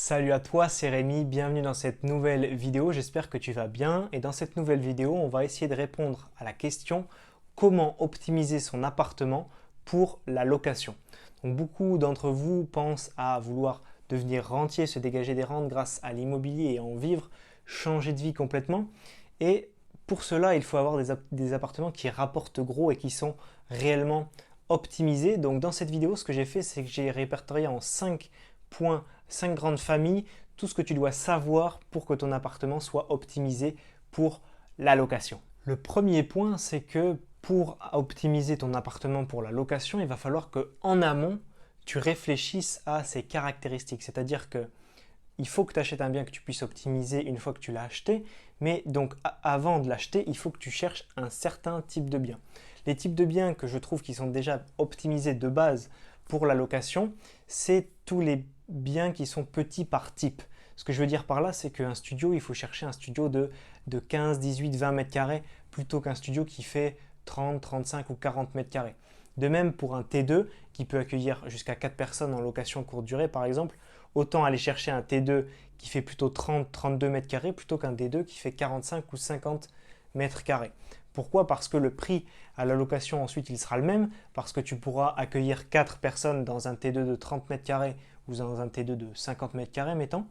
Salut à toi, c'est Rémi, bienvenue dans cette nouvelle vidéo, j'espère que tu vas bien et dans cette nouvelle vidéo on va essayer de répondre à la question comment optimiser son appartement pour la location. Donc beaucoup d'entre vous pensent à vouloir devenir rentier, se dégager des rentes grâce à l'immobilier et en vivre, changer de vie complètement et pour cela il faut avoir des appartements qui rapportent gros et qui sont réellement optimisés. Donc dans cette vidéo ce que j'ai fait c'est que j'ai répertorié en 5 points 5 grandes familles, tout ce que tu dois savoir pour que ton appartement soit optimisé pour la location. Le premier point, c'est que pour optimiser ton appartement pour la location, il va falloir que en amont, tu réfléchisses à ses caractéristiques. C'est-à-dire que il faut que tu achètes un bien que tu puisses optimiser une fois que tu l'as acheté, mais donc avant de l'acheter, il faut que tu cherches un certain type de bien. Les types de biens que je trouve qui sont déjà optimisés de base pour la location, c'est tous les biens qui sont petits par type. Ce que je veux dire par là, c'est qu'un studio, il faut chercher un studio de 15, 18, 20 mètres carrés plutôt qu'un studio qui fait 30, 35 ou 40 mètres carrés. De même pour un T2 qui peut accueillir jusqu'à 4 personnes en location courte durée par exemple, autant aller chercher un T2 qui fait plutôt 30, 32 mètres carrés plutôt qu'un D2 qui fait 45 ou 50 mètres carrés. Pourquoi? Parce que le prix à la location ensuite il sera le même, parce que tu pourras accueillir 4 personnes dans un T2 de 30 mètres carrés ou dans un T2 de 50 mètres carrés mettons,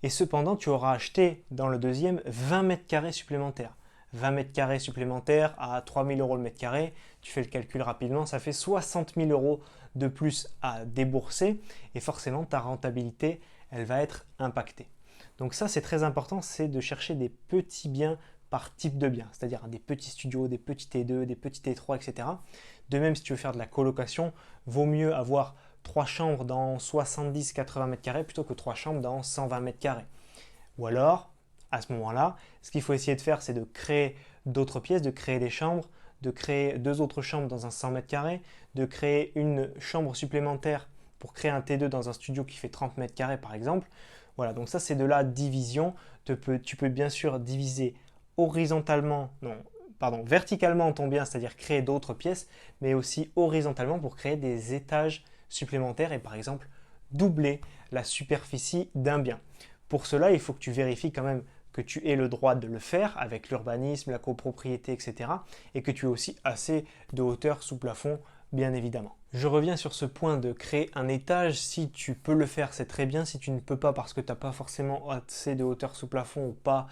et cependant tu auras acheté dans le deuxième 20 mètres carrés supplémentaires. 20 mètres carrés supplémentaires à 3 000 € le mètre carré, tu fais le calcul rapidement, ça fait 60 000 € de plus à débourser et forcément ta rentabilité elle va être impactée. Donc ça c'est très important, c'est de chercher des petits biens par type de bien, c'est-à-dire des petits studios, des petits T2, des petits T3, etc. De même, si tu veux faire de la colocation, vaut mieux avoir 3 chambres dans 70-80 mètres carrés plutôt que 3 chambres dans 120 mètres carrés. Ou alors, à ce moment-là, ce qu'il faut essayer de faire, c'est de créer d'autres pièces, de créer des chambres, de créer 2 autres chambres dans un 100 mètres carrés, de créer une chambre supplémentaire pour créer un T2 dans un studio qui fait 30 mètres carrés par exemple. Voilà, donc ça c'est de la division. Tu peux bien sûr diviser horizontalement, non, pardon, verticalement ton bien, c'est-à-dire créer d'autres pièces, mais aussi horizontalement pour créer des étages supplémentaires et par exemple doubler la superficie d'un bien. Pour cela, il faut que tu vérifies quand même que tu aies le droit de le faire avec l'urbanisme, la copropriété, etc. et que tu aies aussi assez de hauteur sous plafond, bien évidemment. Je reviens sur ce point de créer un étage. Si tu peux le faire, c'est très bien. Si tu ne peux pas parce que tu n'as pas forcément assez de hauteur sous plafond ou pas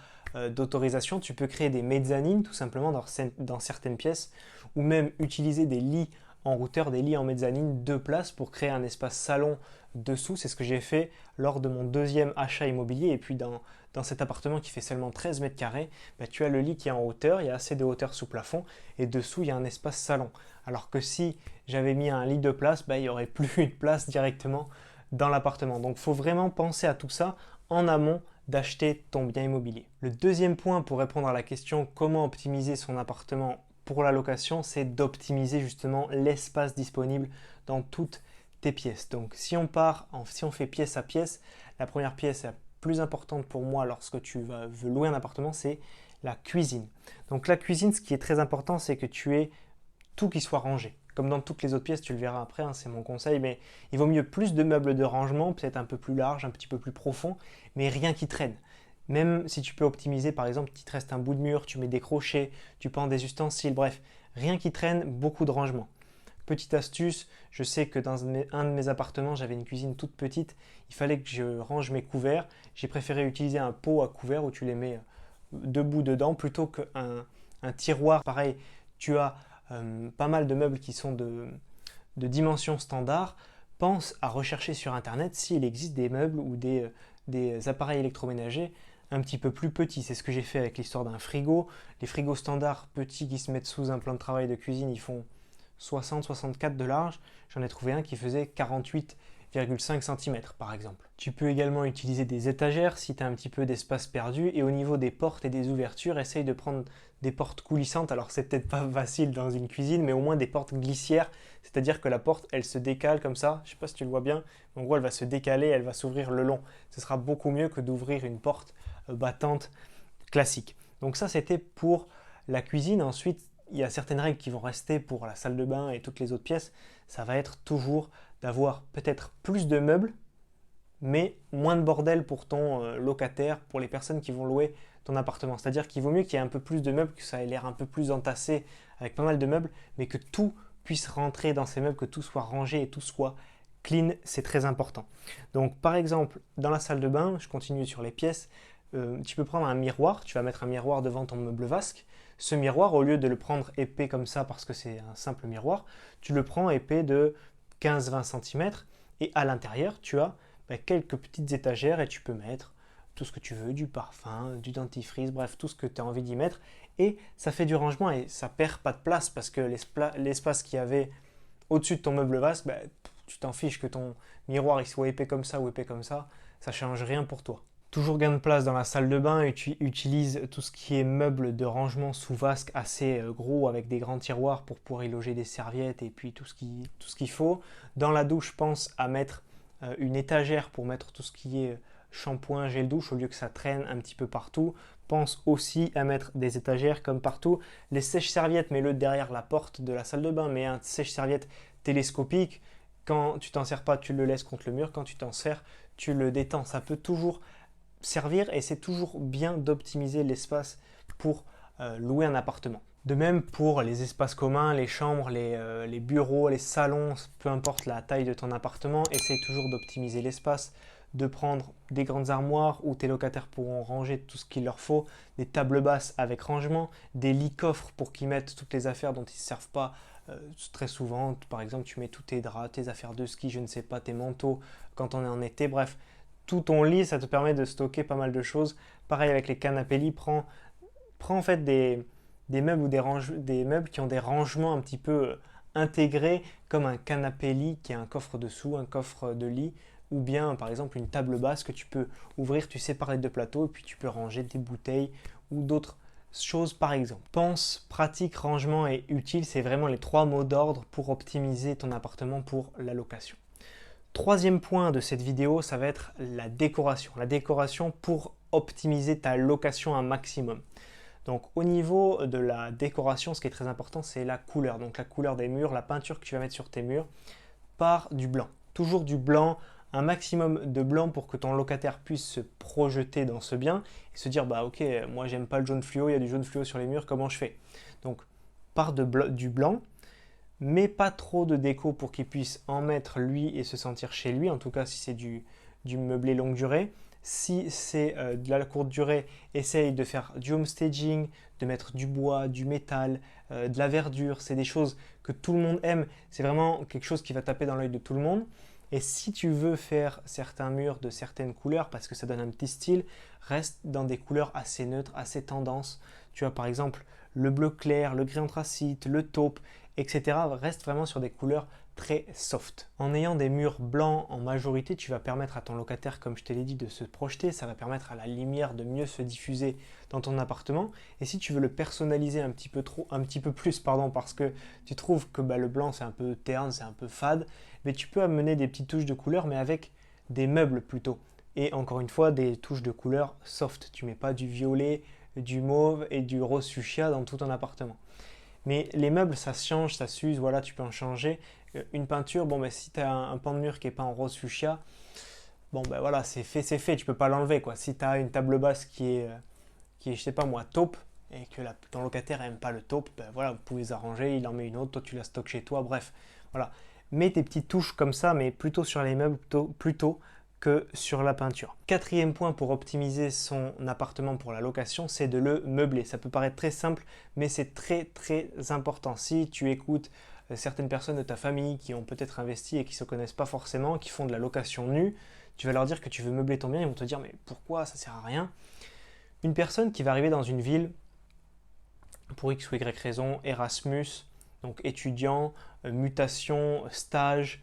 d'autorisation, tu peux créer des mezzanines tout simplement dans certaines pièces ou même utiliser des lits en routeur, des lits en mezzanine 2 places pour créer un espace salon dessous. C'est ce que j'ai fait lors de mon deuxième achat immobilier. Et puis dans cet appartement qui fait seulement 13 mètres carrés, tu as le lit qui est en hauteur, il y a assez de hauteur sous plafond et dessous il y a un espace salon. Alors que si j'avais mis un lit de place, il n'y aurait plus de place directement dans l'appartement. Donc il faut vraiment penser à tout ça en amont d'acheter ton bien immobilier. Le deuxième point pour répondre à la question comment optimiser son appartement pour la location, c'est d'optimiser justement l'espace disponible dans toutes tes pièces. Donc si on fait pièce à pièce, la première pièce la plus importante pour moi lorsque veux louer un appartement, c'est la cuisine. Donc la cuisine, ce qui est très important, c'est que tu aies tout qui soit rangé. Comme dans toutes les autres pièces, tu le verras après, c'est mon conseil, mais il vaut mieux plus de meubles de rangement, peut-être un peu plus large, un petit peu plus profond, mais rien qui traîne. Même si tu peux optimiser, par exemple, il te reste un bout de mur, tu mets des crochets, tu pends des ustensiles, bref, rien qui traîne, beaucoup de rangement. Petite astuce, je sais que dans un de mes appartements, j'avais une cuisine toute petite, il fallait que je range mes couverts. J'ai préféré utiliser un pot à couverts où tu les mets debout dedans plutôt qu'un tiroir. Pareil, tu as pas mal de meubles qui sont de dimensions standard. Pense à rechercher sur internet s'il existe des meubles ou des appareils électroménagers un petit peu plus petits. C'est ce que j'ai fait avec l'histoire d'un frigo. Les frigos standards petits qui se mettent sous un plan de travail de cuisine, ils font 60-64 de large. J'en ai trouvé un qui faisait 48,5 cm par exemple. Tu peux également utiliser des étagères si tu as un petit peu d'espace perdu. Et au niveau des portes et des ouvertures, essaye de prendre des portes coulissantes. Alors c'est peut-être pas facile dans une cuisine, mais au moins des portes glissières. C'est-à-dire que la porte, elle se décale comme ça. Je ne sais pas si tu le vois bien. En gros, elle va se décaler, elle va s'ouvrir le long. Ce sera beaucoup mieux que d'ouvrir une porte battante classique. Donc ça, c'était pour la cuisine. Ensuite, il y a certaines règles qui vont rester pour la salle de bain et toutes les autres pièces. Ça va être toujours d'avoir peut-être plus de meubles, mais moins de bordel pour ton locataire, pour les personnes qui vont louer ton appartement. C'est-à-dire qu'il vaut mieux qu'il y ait un peu plus de meubles, que ça ait l'air un peu plus entassé avec pas mal de meubles, mais que tout puisse rentrer dans ces meubles, que tout soit rangé et tout soit clean, c'est très important. Donc par exemple, dans la salle de bain, je continue sur les pièces, tu peux prendre un miroir, tu vas mettre un miroir devant ton meuble vasque. Ce miroir, au lieu de le prendre épais comme ça parce que c'est un simple miroir, tu le prends épais de 15-20 cm et à l'intérieur, tu as quelques petites étagères et tu peux mettre tout ce que tu veux, du parfum, du dentifrice, bref, tout ce que tu as envie d'y mettre. Et ça fait du rangement et ça perd pas de place parce que l'espace qu'il y avait au-dessus de ton meuble vasque, tu t'en fiches que ton miroir il soit épais comme ça ou épais comme ça change rien pour toi. Toujours gain de place dans la salle de bain, utilise tout ce qui est meubles de rangement sous vasque assez gros avec des grands tiroirs pour pouvoir y loger des serviettes et puis tout ce qu'il faut. Dans la douche, pense à mettre une étagère pour mettre tout ce qui est shampoing, gel douche au lieu que ça traîne un petit peu partout. Pense aussi à mettre des étagères comme partout. Les sèches-serviettes, mets-le derrière la porte de la salle de bain, mets un sèche-serviette télescopique. Quand tu t'en sers pas, tu le laisses contre le mur. Quand tu t'en sers, tu le détends. Ça peut toujours servir et c'est toujours bien d'optimiser l'espace pour louer un appartement. De même pour les espaces communs, les chambres, les bureaux, les salons, peu importe la taille de ton appartement, essaye toujours d'optimiser l'espace, de prendre des grandes armoires où tes locataires pourront ranger tout ce qu'il leur faut, des tables basses avec rangement, des lits coffres pour qu'ils mettent toutes les affaires dont ils ne se servent pas très souvent. Par exemple, tu mets tous tes draps, tes affaires de ski, je ne sais pas, tes manteaux quand on est en été, bref. Tout ton lit, ça te permet de stocker pas mal de choses. Pareil avec les canapés lits, prends en fait des meubles ou des meubles qui ont des rangements un petit peu intégrés, comme un canapé lit qui a un coffre dessous, un coffre de lit, ou bien par exemple une table basse que tu peux ouvrir, tu sépares les deux plateaux, et puis tu peux ranger des bouteilles ou d'autres choses par exemple. Pense, pratique, rangement et utile, c'est vraiment les 3 mots d'ordre pour optimiser ton appartement pour la location. Troisième point de cette vidéo, ça va être la décoration. La décoration pour optimiser ta location un maximum. Donc au niveau de la décoration, ce qui est très important, c'est la couleur. Donc la couleur des murs, la peinture que tu vas mettre sur tes murs, par du blanc. Toujours du blanc, un maximum de blanc pour que ton locataire puisse se projeter dans ce bien et se dire ok, moi j'aime pas le jaune fluo, il y a du jaune fluo sur les murs, comment je fais? Donc par du blanc, mais pas trop de déco pour qu'il puisse en mettre lui et se sentir chez lui, en tout cas si c'est du meublé longue durée. Si c'est de la courte durée, essaye de faire du homestaging, de mettre du bois, du métal, de la verdure. C'est des choses que tout le monde aime. C'est vraiment quelque chose qui va taper dans l'œil de tout le monde. Et si tu veux faire certains murs de certaines couleurs, parce que ça donne un petit style, reste dans des couleurs assez neutres, assez tendances. Tu as par exemple le bleu clair, le gris anthracite, le taupe, etc. Reste vraiment sur des couleurs très soft. En ayant des murs blancs en majorité, tu vas permettre à ton locataire, comme je te l'ai dit, de se projeter. Ça va permettre à la lumière de mieux se diffuser dans ton appartement. Et si tu veux le personnaliser un petit peu plus, parce que tu trouves que le blanc c'est un peu terne, c'est un peu fade, mais tu peux amener des petites touches de couleur, mais avec des meubles plutôt. Et encore une fois, des touches de couleur soft. Tu mets pas du violet, du mauve et du rose fuchsia dans tout ton appartement. Mais les meubles, ça se change, ça s'use, voilà, tu peux en changer. Une peinture, si tu as un pan de mur qui est peint en rose fuchsia, voilà, c'est fait, tu peux pas l'enlever, quoi. Si tu as une table basse qui est, je sais pas moi, taupe, et que ton locataire n'aime pas le taupe, voilà, vous pouvez les arranger, il en met une autre, toi tu la stockes chez toi, bref, voilà. Mets tes petites touches comme ça, mais plutôt sur les meubles, plutôt que sur la peinture. Quatrième point pour optimiser son appartement pour la location, c'est de le meubler. Ça peut paraître très simple, mais c'est très très important. Si tu écoutes certaines personnes de ta famille qui ont peut-être investi et qui ne se connaissent pas forcément, qui font de la location nue, tu vas leur dire que tu veux meubler ton bien, ils vont te dire mais pourquoi, ça sert à rien. Une personne qui va arriver dans une ville pour X ou Y raison, Erasmus, donc étudiant, mutation, stage,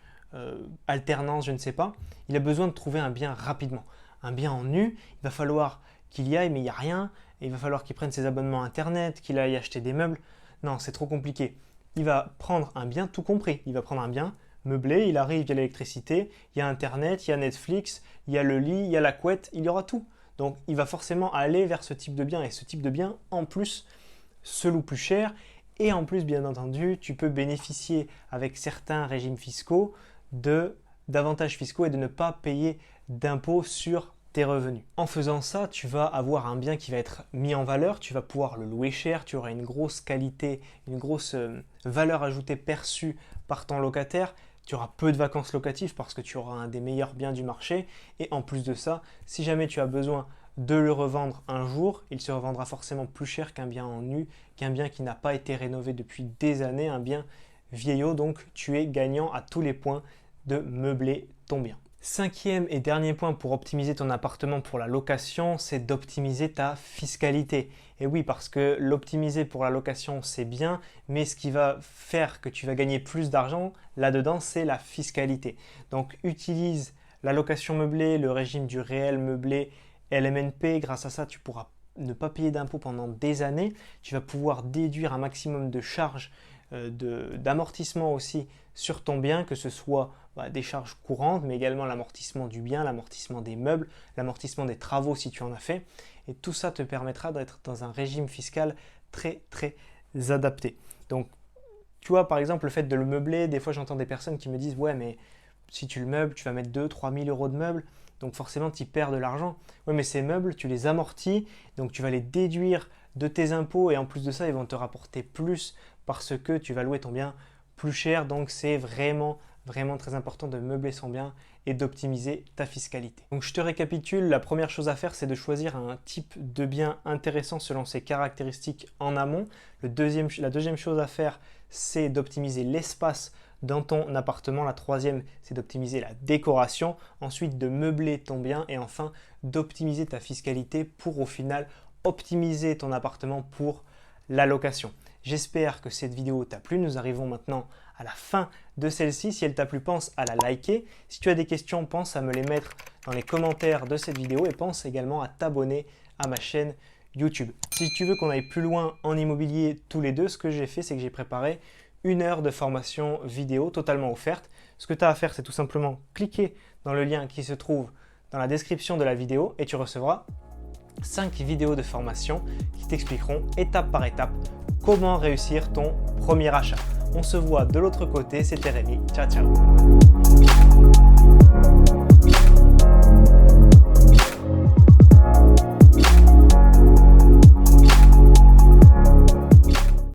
alternance, je ne sais pas, il a besoin de trouver un bien rapidement. Un bien en nu, il va falloir qu'il y aille, mais il n'y a rien, et il va falloir qu'il prenne ses abonnements internet, qu'il aille acheter des meubles. Non, c'est trop compliqué. Il va prendre un bien tout compris. Il va prendre un bien meublé, il arrive, il y a l'électricité, il y a internet, il y a Netflix, il y a le lit, il y a la couette, il y aura tout. Donc il va forcément aller vers ce type de bien, et ce type de bien, en plus, se loue plus cher, et en plus, bien entendu, tu peux bénéficier avec certains régimes fiscaux d'avantages fiscaux et de ne pas payer d'impôt sur tes revenus. En faisant ça, tu vas avoir un bien qui va être mis en valeur, tu vas pouvoir le louer cher, tu auras une grosse qualité, une grosse valeur ajoutée perçue par ton locataire, tu auras peu de vacances locatives parce que tu auras un des meilleurs biens du marché et en plus de ça, si jamais tu as besoin de le revendre un jour, il se revendra forcément plus cher qu'un bien en nu, qu'un bien qui n'a pas été rénové depuis des années, un bien vieillot, donc tu es gagnant à tous les points de meubler ton bien. Cinquième et dernier point pour optimiser ton appartement pour la location, c'est d'optimiser ta fiscalité. Et oui, parce que l'optimiser pour la location, c'est bien, mais ce qui va faire que tu vas gagner plus d'argent là-dedans, c'est la fiscalité. Donc utilise la location meublée, le régime du réel meublé, LMNP. Grâce à ça, tu pourras ne pas payer d'impôts pendant des années. Tu vas pouvoir déduire un maximum de charges d'amortissement aussi sur ton bien, que ce soit des charges courantes, mais également l'amortissement du bien, l'amortissement des meubles, l'amortissement des travaux si tu en as fait. Et tout ça te permettra d'être dans un régime fiscal très adapté. Donc, tu vois, par exemple, le fait de le meubler, des fois j'entends des personnes qui me disent « Ouais, mais si tu le meubles, tu vas mettre 2-3 000 euros de meubles, donc forcément tu perds de l'argent. » Oui, mais ces meubles, tu les amortis, donc tu vas les déduire de tes impôts et en plus de ça, ils vont te rapporter plus parce que tu vas louer ton bien plus cher. Donc c'est vraiment très important de meubler son bien et d'optimiser ta fiscalité. Donc je te récapitule, la première chose à faire, c'est de choisir un type de bien intéressant selon ses caractéristiques en amont. La deuxième chose à faire, c'est d'optimiser l'espace dans ton appartement. La troisième, c'est d'optimiser la décoration. Ensuite, de meubler ton bien et enfin d'optimiser ta fiscalité pour au final optimiser ton appartement pour la location. J'espère que cette vidéo t'a plu. Nous arrivons maintenant à la fin de celle-ci. Si elle t'a plu, pense à la liker. Si tu as des questions, pense à me les mettre dans les commentaires de cette vidéo et pense également à t'abonner à ma chaîne YouTube. Si tu veux qu'on aille plus loin en immobilier tous les deux, ce que j'ai fait, c'est que j'ai préparé 1 heure de formation vidéo totalement offerte. Ce que tu as à faire, c'est tout simplement cliquer dans le lien qui se trouve dans la description de la vidéo et tu recevras 5 vidéos de formation qui t'expliqueront étape par étape comment réussir ton premier achat. On se voit de l'autre côté, c'était Rémi. Ciao, ciao.